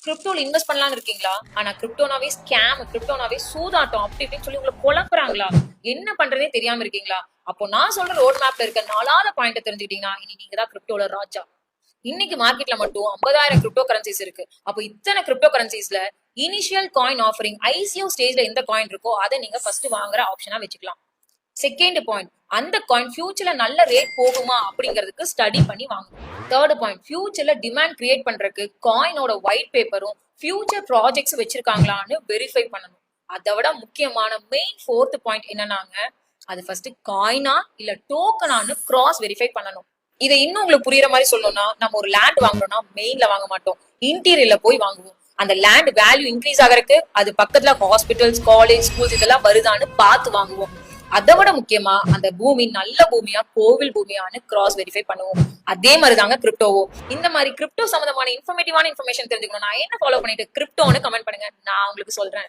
கிரிப்டோல invest பண்ணலாம்னு இருக்கீங்களா? ஆனா கிரிப்டோனாவே ஸ்கேம், கிரிப்டோனாவே சூதாட்டம் அப்படி இப்படின்னு சொல்லி உங்களை குழப்புறாங்களா? என்ன பண்றதே தெரியாம இருக்கீங்களா? அப்போ நான் சொல்ற ரோட் மேப்ல இருக்க 4வது பாயிண்ட் தெரிஞ்சுக்கிட்டீங்கன்னா இனி நீங்க தான் கிரிப்டோல ராஜா. இன்னைக்கு மார்க்கெட்ல மட்டும் 50,000 கிரிப்டோ கரன்சிஸ் இருக்கு. அப்போ இத்தனை கிரிப்டோ கரன்சிஸ்ல இனிஷியல் காயின் ஆஃபரிங் ஐசிஓ ஸ்டேஜ்ல எந்த காயின் இருக்கோ அதை நீங்க ஃபர்ஸ்ட் வாங்குற ஆப்ஷனா வச்சுக்கலாம். செகண்ட் பாயிண்ட், அந்த காயின் ஃபியூச்சர்ல நல்ல ரேட் போகுமா அப்படிங்கிறதுக்கு ஸ்டடி பண்ணி வாங்கணும். தேர்ட் பாயிண்ட், ஃபியூச்சர்ல டிமாண்ட் கிரியேட் பண்றதுக்கு காயினோட ஒயிட் பேப்பரும் ஃபியூச்சர் ப்ராஜெக்ட்ஸ் வச்சிருக்காங்களான்னு வெரிஃபை பண்ணணும். அதை விட முக்கியமான மெயின் ஃபோர்த் பாயிண்ட் என்னன்னாங்க, அது ஃபர்ஸ்ட் காயினா இல்ல டோக்கனான்னு கிராஸ் வெரிஃபை பண்ணணும். இதை இன்னும் உங்களுக்கு புரியுற மாதிரி சொல்லணும்னா, நம்ம ஒரு லேண்ட் வாங்குறோம்னா மெயின்ல வாங்க மாட்டோம், இன்டீரியர்ல போய் வாங்குவோம். அந்த லேண்ட் வேல்யூ இன்க்ரீஸ் ஆகிறதுக்கு அது பக்கத்துல ஹாஸ்பிட்டல்ஸ், காலேஜ், ஸ்கூல்ஸ் இதெல்லாம் வருதான்னு பார்த்து வாங்குவோம். அதை விட முக்கியமா அந்த பூமி நல்ல பூமியா, கோவில் பூமியான்னு கிராஸ் வெரிஃபை பண்ணுவோம். அதே மாதிரிதாங்க கிரிப்டோவோ. இந்த மாதிரி கிரிப்டோ சம்பந்தமான இன்ஃபர்மேட்டிவான இன்ஃபர்மேஷன் தெரிஞ்சுக்கணும், நான் என்ன ஃபாலோ பண்ணிட்டு கிரிப்டோன்னு கமெண்ட் பண்ணுங்க, நான் உங்களுக்கு சொல்றேன்.